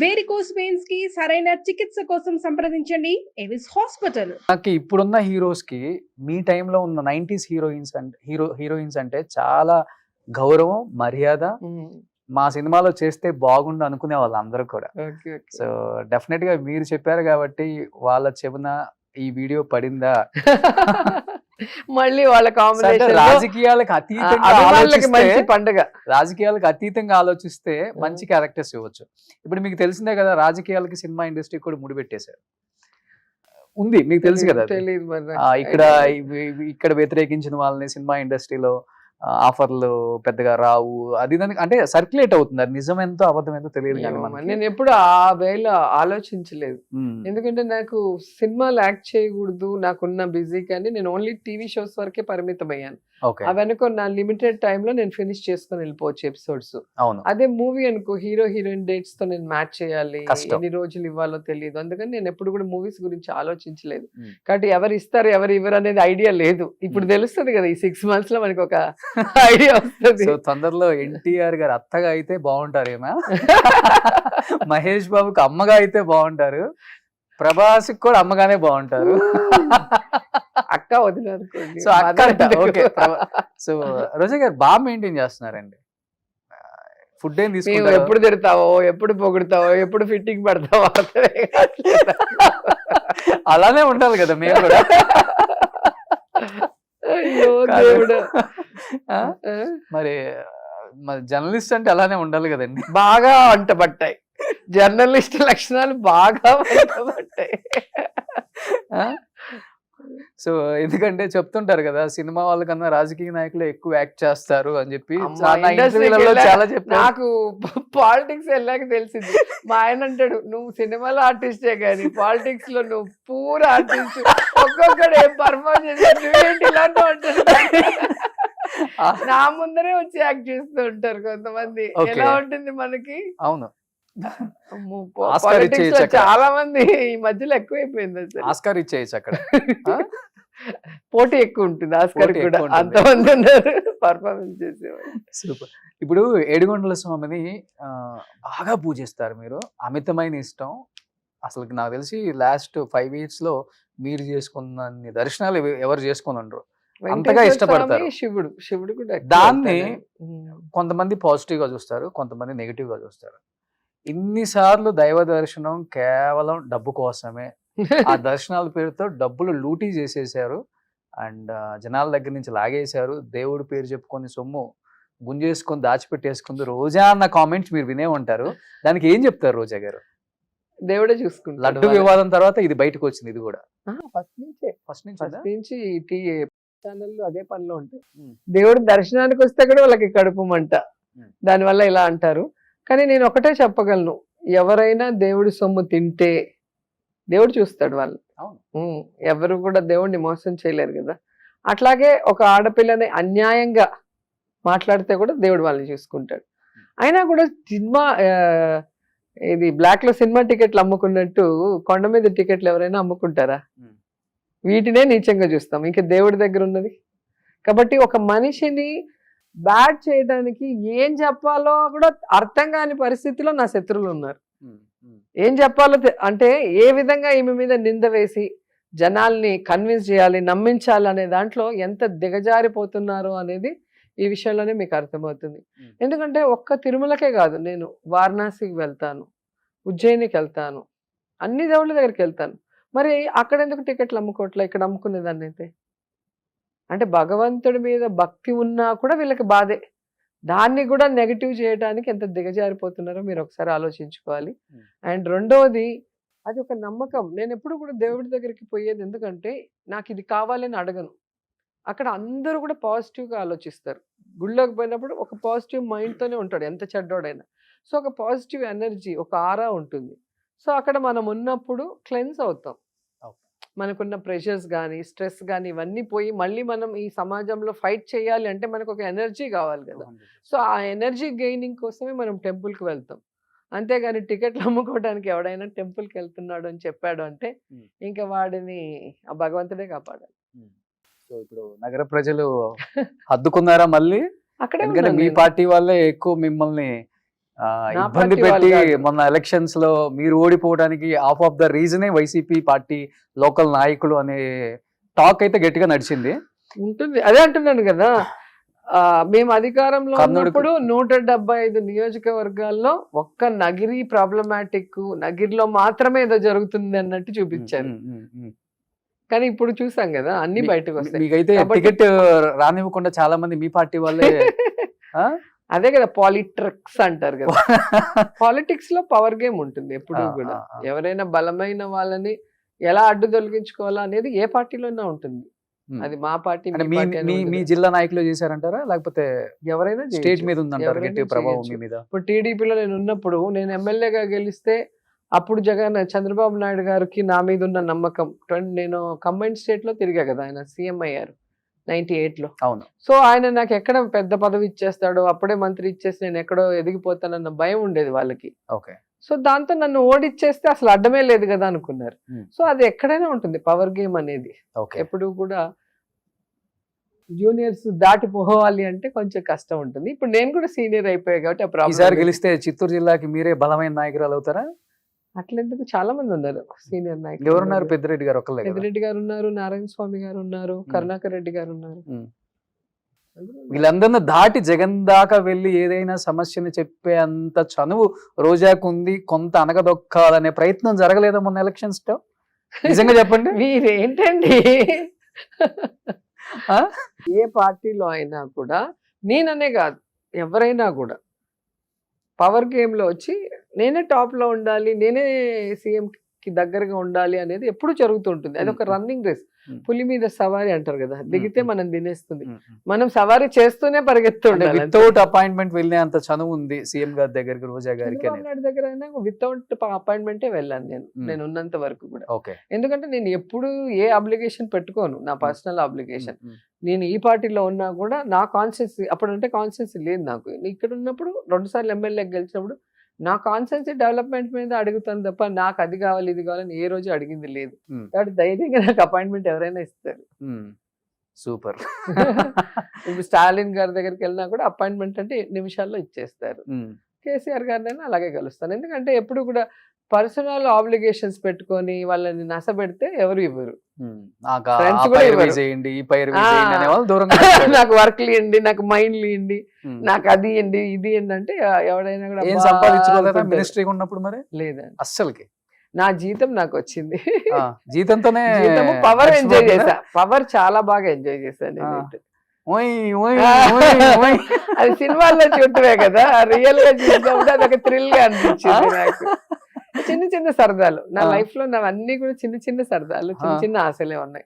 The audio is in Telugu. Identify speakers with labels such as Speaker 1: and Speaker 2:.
Speaker 1: వేరికోస్ వెయిన్స్ కి సరైన చికిత్స కోసం సంప్రదించండి ఎవిస్ హాస్పిటల్.
Speaker 2: నాకు ఇప్పుడున్న హీరోస్ కి మీ టైంలో ఉన్న 90s హీరోయిన్స్ అంటే చాలా గౌరవం, మర్యాద. మా సినిమాలో చేస్తే బాగుండు అనుకునే వాళ్ళు అందరూ కూడా. సో డెఫినెట్ గా మీరు చెప్పారు కాబట్టి వాళ్ళ చెవున ఈ వీడియో పడిందా?
Speaker 3: మళ్ళీ వాళ్ళ కాంబినేషన్
Speaker 2: రాజకీయాలకు అతీతంగా
Speaker 3: మంచి పండుగ.
Speaker 2: రాజకీయాలకు అతీతంగా ఆలోచిస్తే మంచి క్యారెక్టర్స్ ఇవ్వచ్చు. ఇప్పుడు మీకు తెలిసిందే కదా, రాజకీయాలకి సినిమా ఇండస్ట్రీ కూడా ముడిపెట్టేశారు. ఉంది, మీకు తెలుసు కదా. ఇక్కడ వ్యతిరేకించిన వాళ్ళని సినిమా ఇండస్ట్రీలో ఆఫర్లు పెద్దగా రావు, అది దానికి అంటే సర్క్యులేట్ అవుతుంది. అది నిజం ఎంతో అబద్ధం ఎంతో తెలియదు. కానీ
Speaker 3: నేను ఎప్పుడు ఆ వేళ ఆలోచించలేదు. ఎందుకంటే నాకు సినిమాలు యాక్ట్ చేయకూడదు, నాకున్న బిజీ, కానీ నేను ఓన్లీ టీవీ షోస్ వరకే పరిమితం అయ్యాను. అవనుకో నా లిమిటెడ్ టైమ్ లో నేను ఫినిష్ చేసుకుని వెళ్ళిపోవచ్చు ఎపిసోడ్స్. అదే మూవీ అనుకో, హీరో హీరోయిన్ డేట్స్ తో నేను మ్యాచ్ చేయాలి, ఎన్ని రోజులు ఇవ్వాలో తెలియదు. అందుకని నేను ఎప్పుడు కూడా మూవీస్ గురించి ఆలోచించలేదు. కాబట్టి ఎవరు ఇస్తారు ఎవరు ఇవ్వరు అనేది ఐడియా లేదు. ఇప్పుడు తెలుస్తుంది కదా, ఈ 6 months లో మనకి ఒక ఐడియా వస్తుంది.
Speaker 2: సో తొందరలో ఎన్టీఆర్ గారు అత్తగా అయితే బాగుంటారేమో, మహేష్ బాబుకి అమ్మగా అయితే బాగుంటారు, ప్రభాస్ కూడా అమ్మగానే బాగుంటారు.
Speaker 3: అక్క వదిన అనుకోండి.
Speaker 2: సో అక్క ఓకే. సో రోజా గారు బాగా మెయింటైన్ చేస్తున్నారండి. ఫుడ్ ఏం తీసుకుంటారు?
Speaker 3: ఎప్పుడు తిడతావో, ఎప్పుడు పొగుడతావో, ఎప్పుడు ఫిట్టింగ్ పడతావో
Speaker 2: అలానే ఉండాలి కదా మేము కూడా.
Speaker 3: అయ్యో దేవుడు.
Speaker 2: మరి జర్నలిస్ట్ అంటే అలానే ఉండాలి కదండి.
Speaker 3: బాగా వంట పట్టాయి జర్నలిస్ట్ లక్షణాలు, బాగా వంట పట్టాయి.
Speaker 2: సో ఎందుకంటే చెప్తుంటారు కదా, సినిమా వాళ్ళకన్నా రాజకీయ నాయకులు ఎక్కువ యాక్ట్ చేస్తారు అని చెప్పి చాలా చెప్పారు.
Speaker 3: నాకు పాలిటిక్స్ వెళ్ళాక తెలిసింది. మా ఆయన అంటాడు, నువ్వు సినిమాలో ఆర్టిస్టే కానీ పాలిటిక్స్ లో నువ్వు పూరా ఆర్టిస్ట్, ఒక్కొక్కడు ఏం పర్ఫార్మ్ చేశారు, నువ్వేంటి ఇలాంటి అంటారు. నా ముందరే వచ్చి యాక్ట్ చేస్తూ ఉంటారు కొంతమంది. ఎలా ఉంటుంది మనకి?
Speaker 2: అవును,
Speaker 3: చాలా మంది ఈ మధ్యలో ఎక్కువైపోయింది.
Speaker 2: ఆస్కార్ ఇచ్చేయచ్చు అక్కడ,
Speaker 3: పోటీ ఎక్కువ ఉంటుంది. ఆస్కార్ కూడా అంతమంది ఉన్నారు పర్ఫార్మెన్స్ చేసేవాళ్ళు.
Speaker 2: సూపర్. ఇప్పుడు ఏడుగొండల స్వామిని బాగా పూజిస్తారు మీరు, అమితమైన ఇష్టం. అసలు నాకు తెలిసి లాస్ట్ 5 years లో మీరు చేసుకున్న దర్శనాలు ఎవరు చేసుకుని ఉండరు, అంతగా ఇష్టపడతారు.
Speaker 3: శివుడు కూడా.
Speaker 2: దాన్ని కొంతమంది పాజిటివ్ గా చూస్తారు, కొంతమంది నెగిటివ్ గా చూస్తారు. ఇన్నిసార్లు దైవ దర్శనం కేవలం డబ్బు కోసమే, ఆ దర్శనాల పేరుతో డబ్బులు లూటీ చేసేసారు అండ్ జనాల దగ్గర నుంచి లాగేశారు, దేవుడి పేరు చెప్పుకొని సొమ్ము గుంజేసుకొని దాచిపెట్టేసుకుంది రోజా అన్న కామెంట్స్ మీరు వినే ఉంటారు. దానికి ఏం చెప్తారు రోజా గారు?
Speaker 3: దేవుడే చూసుకుంటారు.
Speaker 2: లడ్డు వివాదం తర్వాత ఇది బయటకు వచ్చింది. ఇది కూడా
Speaker 3: ఫస్ట్ నుంచి ఛానల్లో అదే పనిలో ఉంటాయి. దేవుడి దర్శనానికి వస్తే కూడా వాళ్ళకి కడుపు మంట, దానివల్ల ఇలా అంటారు. కానీ నేను ఒకటే చెప్పగలను, ఎవరైనా దేవుడి సొమ్ము తింటే దేవుడు చూస్తాడు వాళ్ళు. ఎవరు కూడా దేవుడిని మోసం చేయలేరు కదా. అట్లాగే ఒక ఆడపిల్లని అన్యాయంగా మాట్లాడితే కూడా దేవుడు వాళ్ళని చూసుకుంటాడు. అయినా కూడా సినిమా ఇది బ్లాక్ లో సినిమా టికెట్లు అమ్ముకున్నట్టు కొండ మీద టికెట్లు ఎవరైనా అమ్ముకుంటారా? వీటినే నీచంగా చూస్తాం, ఇంకా దేవుడి దగ్గర ఉన్నది. కాబట్టి ఒక మనిషిని బ్యాడ్ చేయడానికి ఏం చెప్పాలో కూడా అర్థం కాని పరిస్థితిలో నా శత్రువులు ఉన్నారు. ఏం చెప్పాలో అంటే ఏ విధంగా ఈమె మీద నింద వేసి జనాల్ని కన్విన్స్ చేయాలి, నమ్మించాలి అనే దాంట్లో ఎంత దిగజారిపోతున్నారో అనేది ఈ విషయంలోనే మీకు అర్థమవుతుంది. ఎందుకంటే ఒక్క తిరుమలకే కాదు, నేను వారణాసికి వెళ్తాను, ఉజ్జయినికి వెళ్తాను, అన్ని దేవుళ్ళ దగ్గరికి వెళ్తాను. మరి అక్కడ ఎందుకు టికెట్లు అమ్ముకోవట్లే, ఇక్కడ అమ్ముకునేదాన్ని అయితే? అంటే భగవంతుడి మీద భక్తి ఉన్నా కూడా వీళ్ళకి బాధే. దాన్ని కూడా నెగిటివ్ చేయడానికి ఎంత దిగజారిపోతున్నారో మీరు ఒకసారి ఆలోచించుకోవాలి. అండ్ రెండవది, అది ఒక నమ్మకం. నేను ఎప్పుడు కూడా దేవుడి దగ్గరికి పోయేది ఎందుకంటే నాకు ఇది కావాలని అడగను. అక్కడ అందరూ కూడా పాజిటివ్గా ఆలోచిస్తారు. గుళ్ళోకి పోయినప్పుడు ఒక పాజిటివ్ మైండ్తోనే ఉంటాడు ఎంత చెడ్డోడైనా. సో ఒక పాజిటివ్ ఎనర్జీ, ఒక ఆరా ఉంటుంది. సో అక్కడ మనం ఉన్నప్పుడు క్లెన్స్ అవుతాం. మనకున్న ప్రెషర్స్ కానీ స్ట్రెస్ కానీ ఇవన్నీ పోయి మళ్ళీ మనం ఈ సమాజంలో ఫైట్ చేయాలి అంటే మనకు ఒక ఎనర్జీ కావాలి కదా. సో ఆ ఎనర్జీ గెయినింగ్ కోసమే మనం టెంపుల్కి వెళ్తాం. అంతేగాని టికెట్లు అమ్ముకోవడానికి ఎవడైనా టెంపుల్కి వెళ్తున్నాడు అని చెప్పాడు అంటే ఇంకా వాడిని ఆ భగవంతుడే కాపాడాలి.
Speaker 2: సో ఇప్పుడు నగర ప్రజలు హద్దుకున్నారా మళ్ళీ?
Speaker 3: అక్కడే
Speaker 2: ఎందుకంటే మీ పార్టీ వాళ్ళే ఎక్కువ మిమ్మల్ని
Speaker 3: నా
Speaker 2: ఇబ్బంది
Speaker 3: పార్టీ వాళ్ళు
Speaker 2: పెట్టి
Speaker 3: కాదు.
Speaker 2: మొన్న ఎలక్షన్స్ లో మీరు ఓడిపోవడానికి హాఫ్ ఆఫ్ ద రీజనే వైసీపీ పార్టీ లోకల్ నాయకులు అనే టాక్ అయితే గట్టిగా నడిచింది.
Speaker 3: ఉంటుంది. అదే అంటున్నాను కదా, మేము అధికారంలో
Speaker 2: కర్ణుడికి-
Speaker 3: ఉన్నప్పుడు 175 నియోజకవర్గాల్లో ఒక్క నగిరి ప్రాబ్లమాటిక్, నగిరిలో మాత్రమే ఏదో జరుగుతుంది అన్నట్టు చూపించారు. కానీ ఇప్పుడు చూసాం కదా అన్ని బయటకు వస్తాయి.
Speaker 2: మీకైతే
Speaker 3: కాబట్టి-
Speaker 2: టికెట్ రానివ్వకుండా చాలా మంది మీ పార్టీ వాళ్ళే ఆ?
Speaker 3: అదే కదా పాలిట్రిక్స్ అంటారు కదా. పాలిటిక్స్ లో పవర్ గేమ్ ఉంటుంది ఎప్పుడు కూడా. ఎవరైనా బలమైన వాళ్ళని ఎలా అడ్డు తొలగించుకోవాలా అనేది ఏ పార్టీలోనే ఉంటుంది. అది మా పార్టీ
Speaker 2: అంటే
Speaker 3: మీ పార్టీ అని
Speaker 2: మీ
Speaker 3: ఉండదు.
Speaker 2: జిల్లా నాయకులు చేశారంటారా లేకపోతే
Speaker 3: ఎవరైనా
Speaker 2: స్టేట్
Speaker 3: చేయొచ్చు.
Speaker 2: మీద ఉందంటారు
Speaker 3: ఎవరైనా
Speaker 2: గట్టి ప్రభావం మీ
Speaker 3: చేయొచ్చు.
Speaker 2: మీద?
Speaker 3: ఇప్పుడు టీడీపీలో నేను ఉన్నప్పుడు నేను ఎమ్మెల్యేగా గెలిస్తే అప్పుడు చంద్రబాబు నాయుడు గారికి నా మీద ఉన్న నమ్మకం, నేను కంబైన్డ్ స్టేట్ లో తిరిగా కదా, ఆయన సీఎం అయ్యారు 98 లో.
Speaker 2: అవును.
Speaker 3: సో ఆయన నాకు ఎక్కడ పెద్ద పదవి ఇచ్చేస్తాడో, అప్పుడే మంత్రి ఇచ్చేసి నేను ఎక్కడో ఎదిగిపోతానన్న భయం ఉండేది వాళ్ళకి.
Speaker 2: ఓకే.
Speaker 3: సో దాంతో నన్ను ఓడిచ్చేస్తే అసలు అడ్డమే లేదు కదా అనుకున్నారు.
Speaker 2: Hmm.
Speaker 3: సో అది ఎక్కడైనా ఉంటుంది పవర్ గేమ్ అనేది.
Speaker 2: ఓకే.
Speaker 3: ఎప్పుడు కూడా జూనియర్స్ దాటిపోవాలి అంటే కొంచెం కష్టం ఉంటుంది. ఇప్పుడు నేను కూడా సీనియర్ అయిపోయా కాబట్టి ఆ
Speaker 2: ఈసారి
Speaker 3: ప్రాబ్లం
Speaker 2: గెలిస్తే చిత్తూరు జిల్లాకి మీరే బలమైన నాయకురాలు అవుతారా?
Speaker 3: అట్లెందుకు, చాలా మంది ఉన్నారు సీనియర్ నాయకులు.
Speaker 2: ఎవరున్నారు? పెద్దిరెడ్డి గారు ఒక్కలే కదా?
Speaker 3: పెద్దిరెడ్డి గారు ఉన్నారు, నారాయణ స్వామి గారు ఉన్నారు, కరుణాకర్ రెడ్డి గారు ఉన్నారు.
Speaker 2: వీళ్ళందరినీ దాటి జగన్ దాకా వెళ్ళి ఏదైనా సమస్యని చెప్పే అంత చనువు రోజాకు ఉంది. కొంత అనగదొక్కాలనే ప్రయత్నం జరగలేదా మొన్న ఎలక్షన్స్ లో? నిజంగా చెప్పండి.
Speaker 3: మీరేంటండి,
Speaker 2: ఆ?
Speaker 3: ఏ పార్టీలో అయినా కూడా నేననే కాదు ఎవరైనా కూడా పవర్ గేమ్ లో వచ్చి నేనే టాప్ లో ఉండాలి, నేనే సీఎం కి దగ్గరగా ఉండాలి అనేది ఎప్పుడు జరుగుతుంటుంది. అది ఒక రన్నింగ్ రేస్. పులి మీద సవారీ అంటారు కదా, దిగితే మనం తినేస్తుంది. మనం సవారీ చేస్తూనే పరిగెత్తుండాలి.
Speaker 2: వితౌట్ అపాయింట్మెంట్ వెళ్ళే అంత చనువు ఉంది సీఎం గారి దగ్గరికి రోజా గారికి
Speaker 3: చంద్రబాబు
Speaker 2: అనేది.
Speaker 3: నాయుడు దగ్గర అయినా వితౌట్ అపాయింట్మెంటే వెళ్ళాను నేను ఉన్నంత వరకు కూడా.
Speaker 2: ఓకే.
Speaker 3: ఎందుకంటే నేను ఎప్పుడు ఏ అబ్లిగేషన్ పెట్టుకోను, నా పర్సనల్ అబ్లిగేషన్. నేను ఈ పార్టీలో ఉన్నా కూడా నా కాన్స్టిట్యూన్సీ, అప్పుడంటే కాన్స్టిట్యూన్సీ లేదు నాకు. ఇక్కడ ఉన్నప్పుడు 2 సార్లు ఎమ్మెల్యే గెలిచినప్పుడు నా కాన్స్టిట్యూన్సీ డెవలప్మెంట్ మీద అడుగుతాను తప్ప నాకు అది కావాలి ఇది కావాలని ఏ రోజు అడిగింది లేదు. కాబట్టి ధైర్యంగా నాకు అపాయింట్మెంట్ ఎవరైనా ఇస్తారు.
Speaker 2: సూపర్.
Speaker 3: ఇప్పుడు స్టాలిన్ గారి దగ్గరికి వెళ్ళినా కూడా అపాయింట్మెంట్ అంటే నిమిషాల్లో ఇచ్చేస్తారు. కేసీఆర్ గారినైనా అలాగే కలుస్తాను. ఎందుకంటే ఎప్పుడు కూడా పర్సనల్ ఆబ్లిగేషన్స్ పెట్టుకొని వాళ్ళని నసబెడితే ఎవరు ఇవ్వరు. Friends కూడా ఇవ్వరు. నాకు వర్క్లు ఇవ్వండి, నాకు మైండ్లు ఇవ్వండి, నాకు అది ఇవ్వండి ఇది ఇవ్వండి అంటే ఎవడైనా కూడా
Speaker 2: ఏం
Speaker 3: అబ్బా
Speaker 2: సంపాదించుకోలేదా
Speaker 3: అనుకుంటారు.
Speaker 2: మినిస్ట్రీ ఉన్నప్పుడు? మరి
Speaker 3: లేదండి,
Speaker 2: అస్సలకి
Speaker 3: నా జీతం నాకు వచ్చింది.
Speaker 2: జీతంతోనే
Speaker 3: జీతము పవర్ ఎంజాయ్
Speaker 2: గడిచిపోతుందా?
Speaker 3: చేశా, పవర్ చాలా బాగా ఎంజాయ్ చేశాను నేనైతే.
Speaker 2: ఓయ్ ఓయ్
Speaker 3: ఆ.
Speaker 2: ఓయ్ ఓయ్.
Speaker 3: అది సినిమాల్లో చూడటమే కదా, రియల్ గా చూసినప్పుడు అది ఒక థ్రిల్ గా అనిపించింది నాకు. చిన్న చిన్న సరదాలు నా
Speaker 2: ఆ.
Speaker 3: లైఫ్ లో అన్ని కూడా చిన్న చిన్న సరదాలు, చిన్న
Speaker 2: ఆ.
Speaker 3: చిన్న ఆశలే ఉన్నాయి.